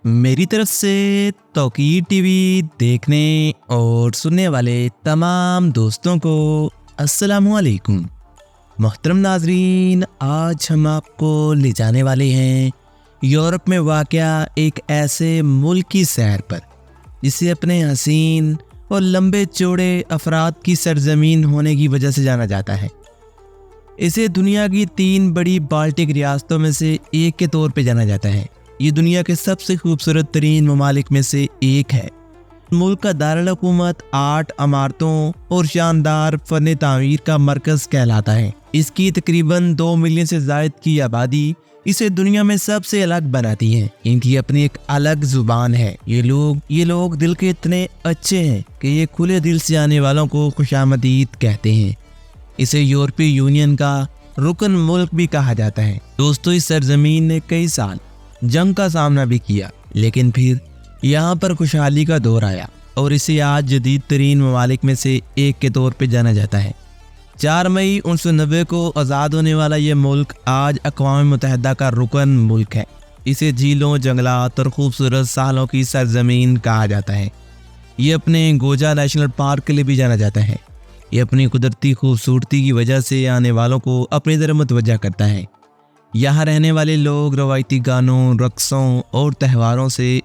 मेरी तरफ से तौकीर टीवी देखने और सुनने वाले तमाम दोस्तों को अस्सलामुअलैकुम। मोहतरम नाजरीन, आज हम आपको ले जाने वाले हैं यूरोप में वाक़या एक ऐसे मुल्क की सैर पर जिसे अपने हसीन और लंबे चौड़े अफराद की सरजमीन होने की वजह से जाना जाता है। इसे दुनिया की 3 बड़ी बाल्टिक रियासतों में से एक के तौर पे जाना जाता है। ये दुनिया के सबसे खूबसूरत तरीन ममालिक में से एक है। मुल्क का दारुल हुकूमत 8 इमारतों और शानदार फन तामीर का मरकज़ कहलाता है। इसकी तकरीबन 2 मिलियन से ज़ायद की आबादी इसे दुनिया में सबसे अलग बनाती है। इनकी अपनी एक अलग जुबान है। ये लोग दिल के इतने अच्छे हैं कि ये खुले दिल से आने वालों को खुशामदीद कहते हैं। इसे यूरोपीय यूनियन का रुकन मुल्क भी कहा जाता है। दोस्तों, इस सरजमीन ने कई साल जंग का सामना भी किया, लेकिन फिर यहाँ पर खुशहाली का दौर आया और इसे आज जदीद तरीन ममालिक में से एक के तौर पे जाना जाता है। 4 मई 1990 को आज़ाद होने वाला ये मुल्क आज अक़वाम मुत्तहिदा का रुकन मुल्क है। इसे झीलों, जंगलात और खूबसूरत सालों की सरजमीन कहा जाता है। ये अपने गोजा नेशनल पार्क के लिए भी जाना जाता है। ये अपनी कुदरती खूबसूरती की वजह से आने वालों को अपनी तरफ मुतवज्जा करता है। यहाँ रहने वाले लोग रवायती गानों, रक़्सों और त्योहारों से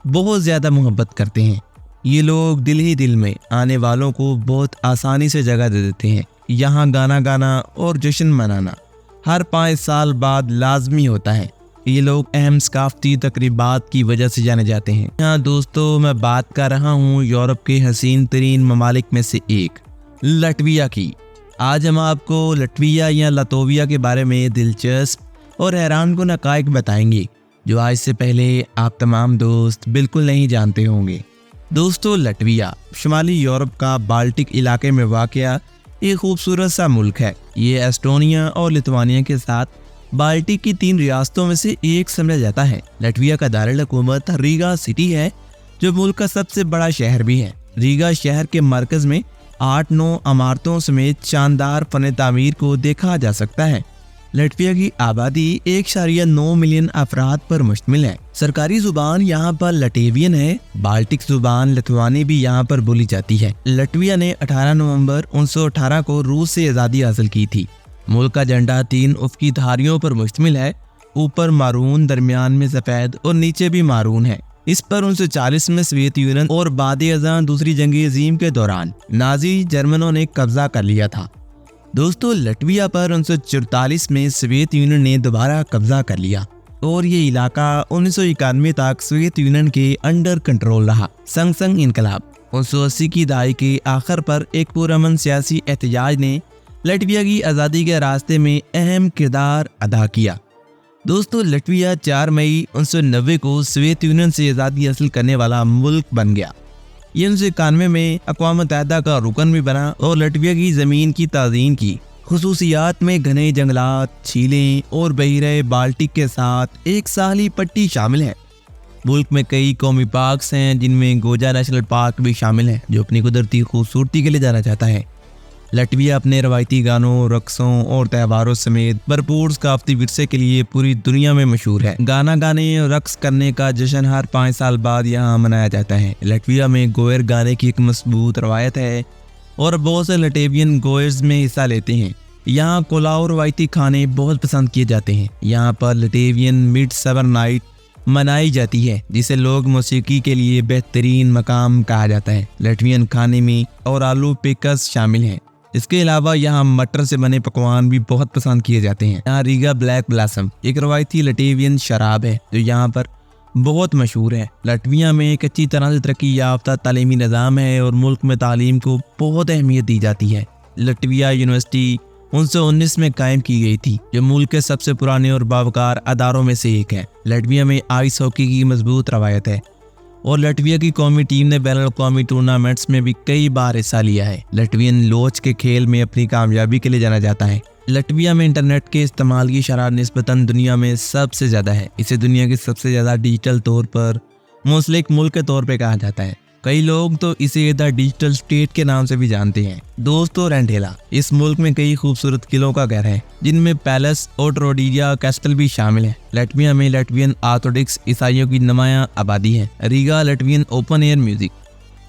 बहुत ज़्यादा मोहब्बत करते हैं। ये लोग दिल ही दिल में आने वालों को बहुत आसानी से जगह दे देते हैं। यहाँ गाना गाना और जश्न मनाना हर 5 साल बाद लाजमी होता है। ये लोग अहम सकाफ़ती तकरीबात की वजह से जाने जाते हैं। यहाँ दोस्तों, मैं बात कर रहा हूँ यूरोप के हसीन तरीन ममालिक में से एक लटविया की। आज हम आपको लटविया या लतोविया के बारे में दिलचस्प और हैरानकुन हक़ाइक़ बताएंगे जो आज से पहले आप तमाम दोस्त बिल्कुल नहीं जानते होंगे। दोस्तों, लटविया शुमाली यूरोप का बाल्टिक इलाके में वाक़या एक खूबसूरत सा मुल्क है। ये एस्टोनिया और लिथुआनिया के साथ बाल्टिक की 3 रियासतों में से एक समझा जाता है। लटविया का दारुल हुकूमत रीगा सिटी है, जो मुल्क का सबसे बड़ा शहर भी है। रीगा शहर के मरकज़ में 8-9 इमारतों समेत शानदार फन तामीर को देखा जा सकता है। लटविया की आबादी 1.9 मिलियन अफराद पर मुश्तमिल है। सरकारी जुबान यहाँ पर लटेवियन है। बाल्टिक जुबान लिथुआनी भी यहाँ पर बोली जाती है। लटविया ने 18 नवंबर 1918 को रूस से आज़ादी हासिल की थी। मुल्क का झंडा 3 उफ़क़ी धारियों पर मुश्तमिल है। ऊपर मारून, दरमियान में सफ़ेद और नीचे भी मारून है। इस पर 1940 में सोवियत यूनियन और बाद-ए-अज़ां दूसरी जंग अज़ीम के दौरान नाजी जर्मनों ने कब्जा कर लिया था। दोस्तों, लटविया पर 1944 में सोवियत यूनियन ने दोबारा कब्जा कर लिया और ये इलाका 1991 तक सोवियत यूनियन के अंडर कंट्रोल रहा। संग इनकलाब 1980 की दहाई के आखिर पर एक पुरअमन सियासी एहतजाज ने लटविया की आज़ादी के रास्ते में अहम किरदार अदा किया। दोस्तों, लटविया 4 मई 1990 को सोवियत यूनियन से आज़ादी हासिल करने वाला मुल्क बन गया। ये 1991 में अक़वाम मुत्तहिदा का रुकन भी बना और लटविया की ज़मीन की ताज़ीन की। खुसूसियात में घने जंगलात, झीलें और बहिरे बाल्टिक के साथ एक साहली पट्टी शामिल है। मुल्क में कई कौमी पार्क्स हैं, जिनमें गोजा नेशनल पार्क भी शामिल है, जो अपनी कुदरती खूबसूरती के लिए जाना जाता है। लटविया अपने रवायती गानों, रक़्सों और त्योहारों समेत भरपूर सकाफ़ती विरसे के लिए पूरी दुनिया में मशहूर है। गाना गाने और रक़्स करने का जश्न हर 5 साल बाद यहाँ मनाया जाता है। लटविया में गोयर गाने की एक मजबूत रवायत है और बहुत से लटेवियन गोयर्स में हिस्सा लेते हैं। यहाँ कोलाओ रवायती खाने बहुत पसंद किए जाते हैं। यहाँ पर लटेवियन मिडसमर नाइट मनाई जाती है, जिसे लोग मौसीकी के लिए बेहतरीन मकाम कहा जाता है। लटवियन खाने में और आलू पिकस शामिल हैं। इसके अलावा यहाँ मटर से बने पकवान भी बहुत पसंद किए जाते हैं। यहाँ रीगा ब्लैक ब्लॉसम एक रवायती लटेवियन शराब है जो यहाँ पर बहुत मशहूर है। लटविया में एक अच्छी तरह से तरक्की याफ्ता तालीमी निज़ाम है और मुल्क में तालीम को बहुत अहमियत दी जाती है। लटविया यूनिवर्सिटी 1919 में कायम की गई थी, जो मुल्क के सबसे पुराने और बावकार अदारों में से एक है। लटविया में आइस हॉकी की मजबूत रवायत है और लटविया की कौमी टीम ने बैनुल-अक़वामी टूर्नामेंट्स में भी कई बार हिस्सा लिया है। लटवियन लोच के खेल में अपनी कामयाबी के लिए जाना जाता है। लटविया में इंटरनेट के इस्तेमाल की शरह निस्बतन दुनिया में सबसे ज़्यादा है। इसे दुनिया के सबसे ज़्यादा डिजिटल तौर पर मुंसलिक मुल्क के तौर पे कहा जाता है। कई लोग तो इसे द डिजिटल स्टेट के नाम से भी जानते हैं। दोस्तों, रेंडेला इस मुल्क में कई खूबसूरत किलों का घर है, जिनमें पैलेस और ट्रोडिया कैस्टल भी शामिल है। लटविया में लटवियन ऑर्थोडॉक्स ईसाइयों की नुमायां आबादी है। रीगा लटवियन ओपन एयर म्यूजिक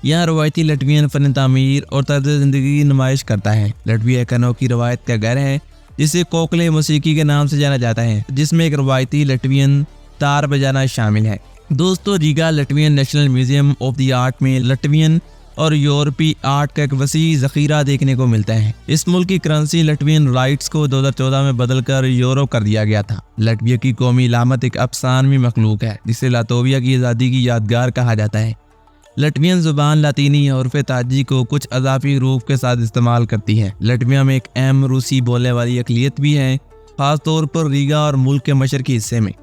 यहाँ रवायती लटवियन फन तामीर और तर्ज जिंदगी की नुमाइश करता है। लटविया एक अनोखी रवायत का घर है जिसे कोकले मौसीकी के नाम से जाना जाता है, जिसमें एक रवायती लटवियन तार बजाना शामिल है। दोस्तों, Riga Latvian national museum of the art में लटवियन और यूरोपीय आर्ट का एक वसी जखीरा देखने को मिलता है। इस मुल्क की करेंसी लटवियन राइट्स को 2014 में बदलकर यूरो कर दिया गया था। लटविया की कौमी इलामत एक अफसानवी मखलूक है जिसे लातविया की आज़ादी की यादगार कहा जाता है। लटवियन जुबान लातीनी और ताजी को कुछ अजाफी रूप के साथ इस्तेमाल करती है। लटविया में एक अहम रूसी बोलने वाली अकलियत भी है, खासतौर पर रीगा और मुल्क के मशरकी हिस्से में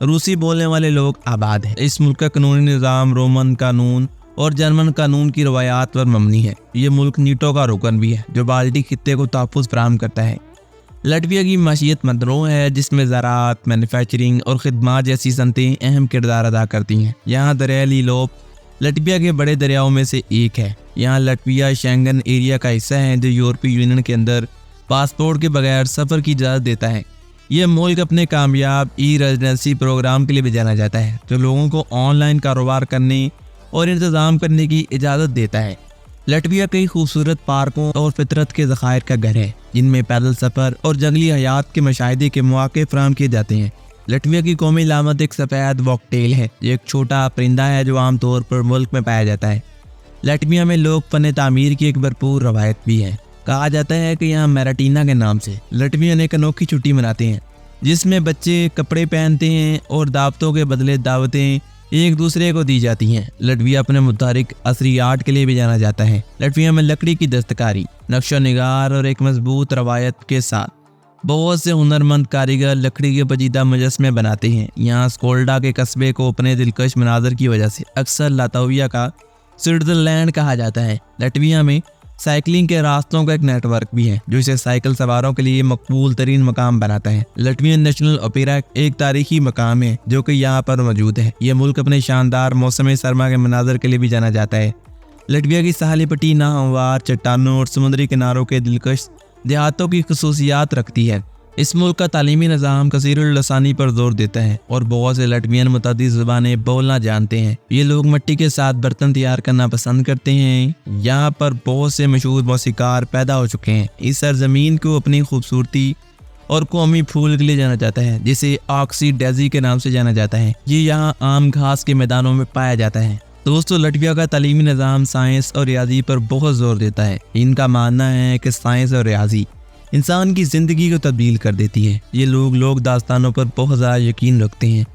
रूसी बोलने वाले लोग आबाद हैं। इस मुल्क का कानूनी निज़ाम रोमन कानून और जर्मन कानून की रवायात पर मबनी है। ये मुल्क नीटो का रुकन भी है, जो बाल्टिक खित्ते को तहफ़्फ़ुज़ फराहम करता है। लटविया की माशियत मतनू है, जिसमें ज़राअत, मैन्युफैक्चरिंग और खिदमात जैसी सनतें अहम किरदार अदा करती हैं। यहाँ दरिया लीलोप लटविया के बड़े दरियाओं में से एक है। यहाँ लटविया शेंगन एरिया का हिस्सा है, जो यूरोपीय यूनियन के अंदर पासपोर्ट के बगैर सफ़र की इजाज़त देता है। यह मुल्क अपने कामयाब ई रेजिडेंसी प्रोग्राम के लिए भी जाना जाता है, जो लोगों को ऑनलाइन कारोबार करने और इंतज़ाम करने की इजाज़त देता है। लटविया कई खूबसूरत पार्कों और फितरत के ज़खायर का घर है, जिनमें पैदल सफ़र और जंगली हयात के मुशाहिदे के मौके फराहम किए जाते हैं। लटविया की कौमी इलामत एक सफ़ेद वॉकटेल है, जो एक छोटा परिंदा है जो आमतौर पर मुल्क में पाया जाता है। लटविया में लोग फन तामीर की एक भरपूर रवायत भी है। कहा जाता है कि यहाँ मैराटीना के नाम से लटवियन एक अनोखी छुट्टी मनाते हैं, जिसमें बच्चे कपड़े पहनते हैं और दावतों के बदले दावतें एक दूसरे को दी जाती हैं। लटविया अपने मुतारिक असरी आर्ट के लिए भी जाना जाता है। लटविया में लकड़ी की दस्तकारी, नक्शो निगार और एक मजबूत रवायत के साथ बहुत से हुनरमंद कारीगर लकड़ी के पजीदा मुजस्मे बनाते हैं। यहाँ स्कोल्डा के कस्बे को अपने दिलकश मनाजर की वजह से अक्सर लातविया का स्विट्जरलैंड कहा जाता है। लटविया में साइकिलिंग के रास्तों का एक नेटवर्क भी है, जो इसे साइकिल सवारों के लिए मकबूल तरीन मकाम बनाता है। लटवियन नेशनल ओपेरा एक तारीखी मकाम है जो कि यहाँ पर मौजूद है। यह मुल्क अपने शानदार मौसम सरमा के मनाजर के लिए भी जाना जाता है। लटविया की साहली पट्टी नाहमवार चट्टानों और समुद्री किनारों के दिलकश देहातों की खसूसियात रखती है। इस मुल्क का तालीमी निज़ाम कसीरुल लसानी पर जोर देता है और बहुत से लटवियन मुतअद्दिद ज़ुबानें बोलना जानते हैं। ये लोग मिट्टी के साथ बर्तन तैयार करना पसंद करते हैं। यहाँ पर बहुत से मशहूर मौसीकार पैदा हो चुके हैं। इस सरजमीन को अपनी खूबसूरती और कौमी फूल के लिए जाना जाता है, जिसे ऑक्सी डेजी के नाम से जाना जाता है। ये यहाँ आम घास के मैदानों में पाया जाता है। दोस्तों, लटविया का तालीमी निज़ाम साइंस और रियाजी पर बहुत जोर देता है। इनका मानना है कि साइंस और रियाजी इंसान की ज़िंदगी को तब्दील कर देती है। ये लोग दास्तानों पर बहुत ज़्यादा यकीन रखते हैं।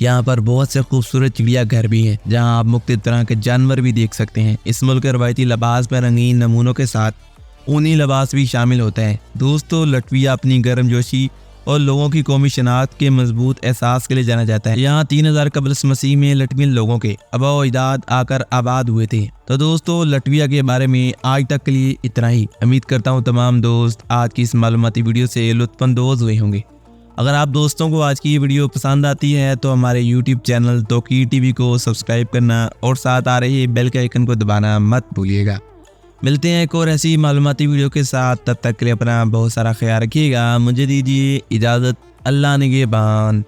यहाँ पर बहुत से खूबसूरत चिड़िया घर भी हैं, जहाँ आप मुख्तलिफ तरह के जानवर भी देख सकते हैं। इस मुल्क के रवायती लिबास में रंगीन नमूनों के साथ ऊनी लिबास भी शामिल होता है। दोस्तों, लटविया अपनी गर्मजोशी और लोगों की कौमी शनाख्त के मजबूत एहसास के लिए जाना जाता है। यहाँ 3000 कबल मसीह में लटवियन लोगों के आबा अजदाद आकर आबाद हुए थे। तो दोस्तों, लटविया के बारे में आज तक के लिए इतना ही। उम्मीद करता हूँ तमाम दोस्त आज की इस मालूमाती वीडियो से लुत्फ़अंदोज़ हुए होंगे। अगर आप दोस्तों को आज की ये वीडियो पसंद आती है तो हमारे YouTube चैनल तौकीर टीवी को सब्सक्राइब करना और साथ आ रही बेल के आइकन को दबाना मत भूलिएगा। मिलते हैं एक और ऐसी मालूमाती वीडियो के साथ। तब तक के लिए अपना बहुत सारा ख्याल रखिएगा। मुझे दीजिए इजाज़त। अल्लाह निगहबान।